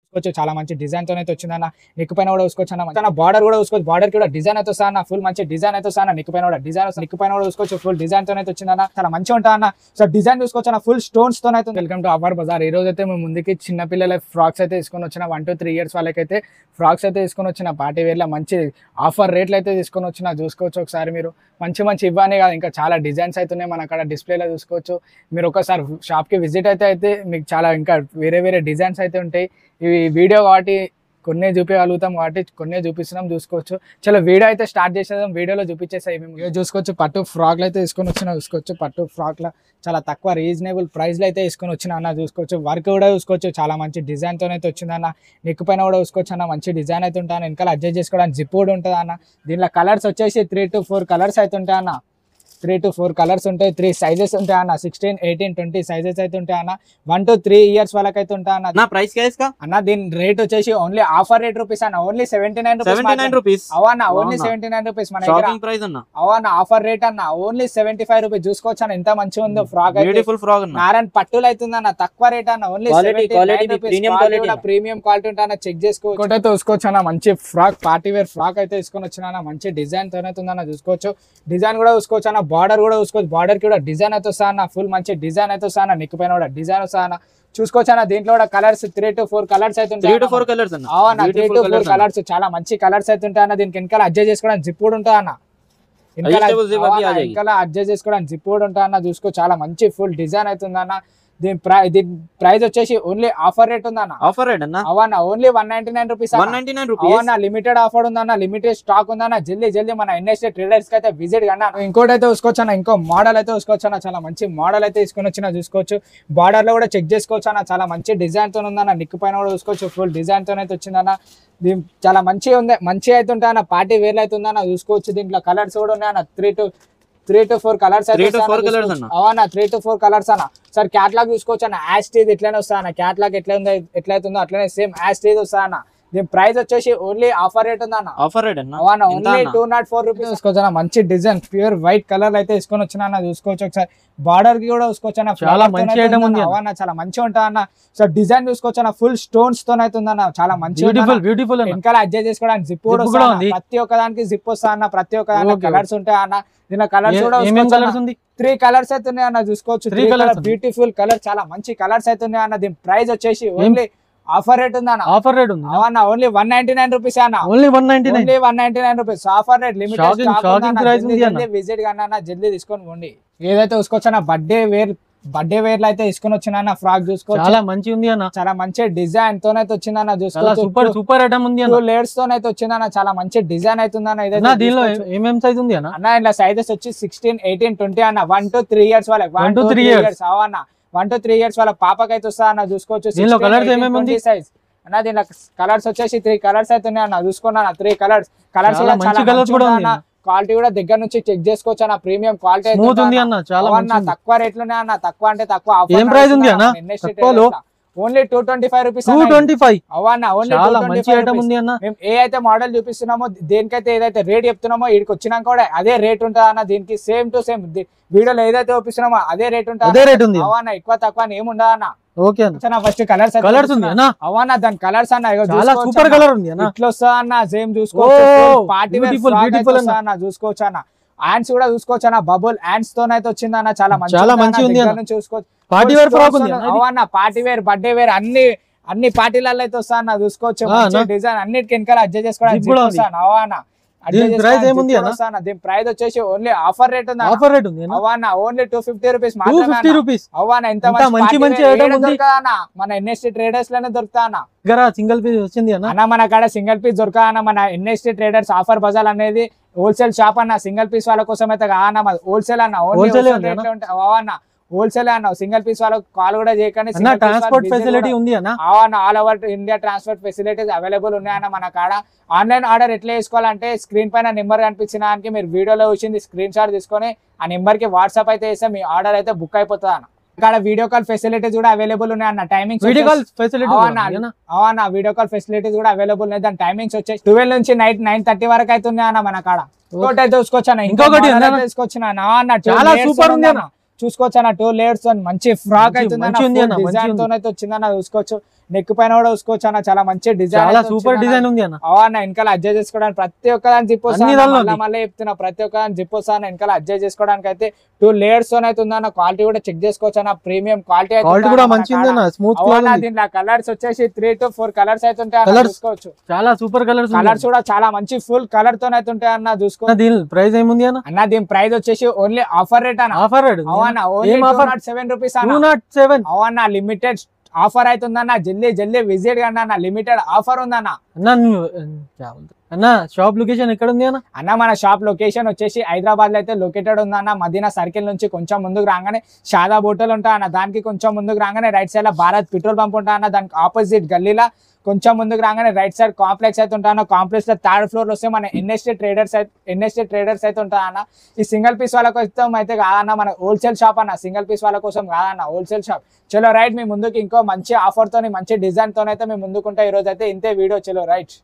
చూసుకోవచ్చు చాలా మంచి డిజైన్ తోనైతే వచ్చిందన్న. నెక్ పైన కూడా చూసుకోవచ్చు అన్న, బార్డర్ కూడా చూసుకోవచ్చు, బార్డర్ కూడా డిజైన్ అయితే వస్తా ఫుల్ మంచి డిజైన్ అయితే వస్తా. నెక్ పైన కూడా డిజైన్, నెక్ పైన కూడా చూసుకోవచ్చు ఫుల్ డిజైన్ తోనైతే వచ్చిందన్న. చాలా మంచిగా ఉంటా అన్న. సో డిజైన్ చూసుకోవచ్చు అన్న, ఫుల్ స్టోన్స్ తోనైతే. వెల్కమ్ టు అవర్ బజార్. ఈ రోజు అయితే మేము ముందుకి చిన్న పిల్లల ఫ్రాక్స్ అయితే తీసుకొని వచ్చిన 1 to 3 years వాళ్ళకైతే ఫ్రాక్స్ అయితే తీసుకొని వచ్చిన. పార్టీ వేర్ లో మంచి ఆఫర్ రేట్లు అయితే తీసుకొని వచ్చిన. చూసుకోవచ్చు ఒకసారి మీరు, మంచి మంచి ఇవ్వనే కాదు ఇంకా చాలా డిజైన్స్ అయితే ఉన్నాయి మన అక్కడ డిస్ప్లేలో చూసుకోవచ్చు. మీరు ఒకసారి షాప్ కి విజిట్ అయితే మీకు చాలా ఇంకా వేరే వేరే డిజైన్స్ అయితే ఉంటాయి. ఇవి వీడియో కాబట్టి కొన్ని చూపించగలుగుతాం కాబట్టి కొన్ని చూపిస్తున్నాం, చూసుకోవచ్చు. చాలా వీడియో అయితే స్టార్ట్ చేసేదాం, వీడియోలో చూపించేసాయి మేము. చూసుకోవచ్చు పట్టు ఫ్రాక్లు అయితే తీసుకొని వచ్చినా. చూసుకోవచ్చు పట్టు ఫ్రాక్ల చాలా తక్కువ రీజనబుల్ ప్రైస్లో అయితే తీసుకొని వచ్చిన అన్న. చూసుకోవచ్చు వర్క్ కూడా చూసుకోవచ్చు, చాలా మంచి డిజైన్ తోనైతే వచ్చిందన్న. నెక్ పైన కూడా చూసుకోవచ్చు అన్న, మంచి డిజైన్ అయితే ఉంటాను. వెనకాల అడ్జస్ట్ చేసుకోవడానికి జిప్ కూడా ఉంటుంది అన్న. దీనిలో కలర్స్ వచ్చేసి 3 to 4 కలర్స్ అయితే ఉంటాయి అన్న. 3 to 4 కలర్స్ ఉంటాయి, 3 సైజెస్ ఉంటాయి అన్న. 16, 18, 20 సైజెస్ అయితే ఉంటాయి అన్న. 1 to 3 years వాళ్ళకైతే ఉంటాయి అన్న. ప్రైస్ అన్న దీని రేట్ వచ్చేసి ఓన్లీ ఆఫర్ రేట్ రూపీస్ అన్న. Only 79 rupees. అవన్న ఓన్లీ 79 రూపీస్ మన ప్రైస్ అన్న. అవన్న ఆఫర్ రేట్ అన్న. Only 75 rupees. చూసుకోవచ్చు అన్న ఎంత మంచిగా ఉందో ఫ్రాక్. బ్యూటిఫుల్ ఫ్రాక్ అన్న. నారాయణ పట్టులు అవుతుందన్న, తక్కువ రేట్ అన్న. ఓన్లీ ప్రీమియం క్వాలిటీ ఉంటా అన్న. చెక్ చేసుకోవచ్చు. అయితే చూసుకోవచ్చు అన్న, మంచి ఫ్రాక్ పార్టీ వేర్ ఫ్రాక్ అయితే తీసుకొని వచ్చిన. మంచి డిజైన్ తోనైతే ఉందన్న. చూసుకోవచ్చు డిజైన్ కూడా చూసుకోవచ్చు అన్న, బార్డర్ కూడా చూసుకోవచ్చు, బార్డర్ కూడా డిజైన్ అయితే వస్తా అన్న. ఫుల్ మంచి డిజైన్ అయితే వస్తా అన్న. నెక్ పైన కూడా డిజైన్ వస్తా అన్న. చూసుకోవచ్చు అన్న, దీంట్లో కూడా కలర్స్ 3 to 4 కలర్స్ అయితే ఉంటాయి. 3 to 4 కలర్స్ అన్న. అవునా 3 to 4 కలర్స్ చాలా మంచి కలర్స్ అయితే ఉంటాయి అన్న. దీనికి వెనకాల అడ్జస్ట్ చేసుకోవడానికి జిప్ కూడా ఉంటుంది అన్న. వెనకాల అడ్జస్ట్ చేసుకోవడానికి జిప్ కూడా ఉంటుంది అన్న. చూసుకో చాలా మంచి ఫుల్ డిజైన్ అవుతుంది అన్న. దీని ప్రైస్ వచ్చేసి ఓన్లీ ఆఫర్ రేట్ ఉందన్న. ఆఫర్ రేట్ అన్న. అవన్న ఓన్లీ 199 రూపీస్. 199 రూపీస్. అవన్న లిమిటెడ్ ఆఫర్ ఉందన్న, లిమిటెడ్ స్టాక్ ఉందన్న. జల్దీ మన ఎన్ఎస్టీ ట్రేడర్స్ కి అయితే విజిట్ కన్నా. ఇంకోటి అయితే చూసుకోవచ్చు అన్న, ఇంకో మోడల్ అయితే చూసుకోవచ్చు అన్న. చాలా మంచి మోడల్ అయితే తీసుకొని వచ్చిన. చూసుకోవచ్చు బార్డర్ లో కూడా చెక్ చేసుకోవచ్చు అన్న. చాలా మంచి డిజైన్ తో ఉందన్న. నెక్ పైన కూడా చూసుకోవచ్చు ఫుల్ డిజైన్ తో అయితే వచ్చిందన్న. దీని చాలా మంచిగా ఉంది, మంచిగా అయితే ఉంటాయి అన్న. పార్టీ వేర్లు అయితే ఉందన్న. చూసుకోవచ్చు దీంట్లో కలర్స్ కూడా ఉన్నాయన్న. 3 to 4 కలర్స్ అవునా. 3 to 4 కలర్స్ అన్న. సార్ క్యాట్లాగ్ చూసుకోవచ్చు అన్న. యాస్టీజ్ ఇట్లానే వస్తా అన్న. క్యాట్లాగ్ ఎట్లయితుందో అట్లనే సేమ్ యాస్టీజ్ వస్తా అన్న. దీని ప్రైస్ వచ్చేసి ఓన్లీ ఆఫర్ రేట్ ఉందన్న. ఆఫర్ రేట్ అన్న. Only 204 rupees. చూసుకోవచ్చు అన్న, మంచి డిజైన్ ప్యూర్ వైట్ కలర్ అయితే తీసుకొని వచ్చిన అన్న. చూసుకోవచ్చు ఒకసారి బార్డర్ కి కూడా చూసుకోవచ్చు అన్న. చాలా మంచి ఐటమ్ ఉంది అవన్న, చాలా మంచిగా ఉంటా అన్న. సో డిజైన్ చూసుకోవచ్చు అన్న, ఫుల్ స్టోన్స్ తో అయితే ఉందన్న. చాలా మంచి బ్యూటిఫుల్. వెనకాల అడ్జస్ట్ చేసుకోవడానికి జిప్ కూడా వస్తుంది. ప్రతి ఒక్క దానికి జిప్ వస్తా అన్న. ప్రతి ఒక్క దానికి కలర్స్ ఉంటాయి అన్న. దీని కలర్స్ కూడా 3 కలర్స్ అయితే ఉన్నాయి అన్న. చూసుకోవచ్చు 3 కలర్ బ్యూటిఫుల్ కలర్, చాలా మంచి కలర్స్ అయితే ఉన్నాయి అన్న. దీని ప్రైస్ వచ్చేసి ఓన్లీ ఆఫర్ రేట్ ఉందన్న. ఆఫర్ రేట్ ఉంది అవన్న. ఓన్లీ 199 రూపీస్ అన్న. Only 199 rupees offer rate. Limited visit కన్నా జల్దీ తీసుకొని పోండి. ఏదైతే చూసుకోవచ్చు అన్న, బర్త్డే వేర్ లో అయితే తీసుకొని వచ్చిన ఫ్రాక్. చూసుకోవచ్చు చాలా మంచి ఉంది అన్న. చాలా మంచి డిజైన్ తోనైతే వచ్చిందన్న. చూసుకోవచ్చు సూపర్ ఐటమ్ ఉంది అన్న. 2 layers తోనైతే వచ్చిందన్న. చాలా మంచి డిజైన్ అవుతుందన్న. దీనిలో ఏమేం సైజ్ ఉంది అన్న? అన్న ఇలా సైజెస్ వచ్చి 16, 18, 20 అన్న. 1 to 3 years వాళ్ళకి. 1 to 3 years అవన్న. 1 to 3 years వాళ్ళ పాపకైతే వస్తా అన్న. చూసుకోవచ్చు సైజ్ అన్న. దీనిలో కలర్స్ వచ్చేసి 3 కలర్స్ అయితే ఉన్నాయి అన్న. చూసుకున్నా 3 కలర్స్ కూడా అన్న. క్వాలిటీ కూడా దగ్గర నుంచి చెక్ చేసుకోవచ్చు అన్న. ప్రీమియం క్వాలిటీ తక్కువ రేట్లు అన్న. తక్కువ అంటే తక్కువ. Only 225 rupees. 225 అవన్న. ఓన్లీ 225. మేము ఏ అయితే మోడల్ చూపిస్తున్నామో, దేనికైతే ఏదైతే రేట్ చెప్తున్నామో, ఇక్కడికి వచ్చినాక కూడా అదే రేట్ ఉంటుంది అన్న. దీనికి సేమ్ టు సేమ్ వీడియోలో ఏదైతే చూపిస్తున్నామో అదే రేట్ ఉంటుంది. అవన్న ఎక్కువ తక్కువ ఏముండదు అన్న. ఫస్ట్ కలర్స్ అవన్న. దాని కలర్స్ అన్న సూపర్ కలర్ ఉంది ఇట్లా వస్తా అన్న. సేమ్ చూసుకోవచ్చు. పార్టీ అన్న. చూసుకోవచ్చు అన్న. హ్యాండ్స్ కూడా చూసుకోవచ్చు అన్న. బబుల్ హ్యాండ్స్ తోనైతే వచ్చిందన్న. చాలా మంచి ఉంది. చూసుకోవచ్చు పార్టీ వేర్ అవన్న. పార్టీ వేర్, బర్త్డే వేర్ అన్ని పార్టీలలో అయితే వస్తా అన్న. చూసుకోవచ్చు డిజైన్ అన్నిటికి వెనకాల అడ్జస్ట్ చేసుకోవడానికి అవన్న. దీని ప్రైస్ వచ్చేసి ఓన్లీ ఆఫర్ రేట్ ఉంది. ఆఫర్ రేట్ ఉంది అవన్న. Only 250 rupees. 250 రూపీస్ అవన్న. ఎంత మంచి మన ఎన్ఎస్టీ ట్రేడర్స్ లోనే దొరుకుతా అన్న. సింగిల్ పీస్ వచ్చింది అన్న. మన కాడ సింగిల్ పీస్ దొరకా అన్న. మన ఎన్ఎస్టీ ట్రేడర్స్ ఆఫర్ బజార్ అనేది హోల్సేల్ షాప్ అన్న. సింగిల్ పీస్ వాళ్ళ కోసం అయితే కాదన్న, హోల్సేల్ అన్న. అవన్న హోల్సేల్ అన్న. సింగిల్ పీస్ వాళ్ళకి కాల్ కూడా చేయకండి. ట్రాన్స్పోర్ట్ ఫెసిలిటీ ఉంది అన్న. All over India transport facilities available ఉన్నాయన్న మన కాడ. ఆన్లైన్ ఆర్డర్ ఎట్లా చేసుకోవాలంటే, స్క్రీన్ పైన నెంబర్ కనిపించిన దానికి మీరు వీడియోలో వచ్చింది స్క్రీన్ షాట్ తీసుకొని ఆ నెంబర్ కి వాట్సాప్ అయితే చేస్తే మీ ఆర్డర్ అయితే బుక్ అయిపోతుంది అన్న. ఇక్కడ వీడియో కాల్ ఫెసిలిటీస్ కూడా అవైలబుల్ ఉన్నాయి అన్న. టైమింగ్స్ వీడియో కాల్ ఫెసిలిటీస్ కూడా అవైలబుల్ ఉన్నాయి. దాని టైమింగ్స్ వచ్చేసి 12 నుంచి నైట్ 9:30 వరకు అయితే ఉన్నాయి అన్న మన కాడ. ఇంకోటి అయితే చూసుకోవచ్చు. ఇంకొకటి తీసుకొచ్చిన చాలా సూపర్ ఉంది అన్న. చూసుకోవచ్చు అన్న. 2 layers మంచి ఫ్రాక్ అవుతుంది. డిజైన్ తో అయితే వచ్చిందన్న. చూసుకోవచ్చు నెక్ పైన కూడా చూసుకోవచ్చు అన్న, చాలా మంచి డిజైన్, చాలా సూపర్ డిజైన్ ఉంది అన్న. అవన్న వెనకాల అడ్జస్ట్ చేసుకోవడానికి ప్రతి ఒక్క దాని జిప్ వస్తాను, మళ్ళీ చెప్తున్నా ప్రతి ఒక్క దాని జిప్ వస్తాను వెనకాల అడ్జస్ట్ చేసుకోవడానికి అయితే 2 layers తో అయితే ఉందన్న. క్వాలిటీ కూడా చెక్ చేసుకోవచ్చు అన్న, ప్రీమియం క్వాలిటీ అయితే కూడా మంచిది అన్న, స్మూత్ క్వాలిటీ. దీంట్లో కలర్స్ వచ్చేసి 3 to 4 కలర్స్ అయితే ఉంటాయి చూసుకోవచ్చు. చాలా సూపర్ కలర్స్ కూడా చాలా మంచి ఫుల్ కలర్ తో అయితే ఉంటాయి అన్న చూసుకో. దీని ప్రైస్ ఏముంది అన్న? దీని ప్రైస్ వచ్చేసి ఓన్లీ ఆఫర్ రేట్ అన్న. ఆఫర్ రేట్ అవునా, ఓన్లీ 207 రూపీస్ అన్న. 207 అవునా, లిమిటెడ్ ఆఫర్ అవుతుందన్న. జల్దీ విజిట్ కండి అన్న, లిమిటెడ్ ఆఫర్ ఉందన్న. అన్న షాప్ లొకేషన్ ఎక్కడ ఉంది అన్న? మన షాప్ లొకేషన్ వచ్చేసి హైదరాబాద్ లో అయితే లొకేటెడ్ ఉందన్న. మదీనా సర్కిల్ నుంచి కొంచెం ముందుకు రాగానే షాదాబ్ హోటల్ ఉంటా అన్న, దానికి కొంచెం ముందుకు రాగానే రైట్ సైడ్ లో భారత్ పెట్రోల్ పంప్ ఉంటా అన్న, దానికి ఆపోజిట్ గల్లీలా కొంచెం ముందుకు రాగానే రైట్ సైడ్ కాంప్లెక్స్ అయితే ఉంటాను. కాంప్లెక్స్ లో 3rd floor లో వస్తే మన ఎన్ఎస్టీ ట్రేడర్స్ అయితే ఉంటా అన్న. ఈ సింగిల్ పీస్ వాళ్ళ కోసం అయితే కాదన్న, మన హోల్సేల్ షాప్ అన్న, సింగిల్ పీస్ వాళ్ళ కోసం కాదన్న, హోల్సేల్ షాప్. చలో రైట్, మీ ముందుకి ఇంకో మంచి ఆఫర్ తోని మంచి డిజైన్ తోనైతే మేము ముందుకుంటా. ఈ రోజు అయితే ఇంతే వీడియో. చలో రైట్.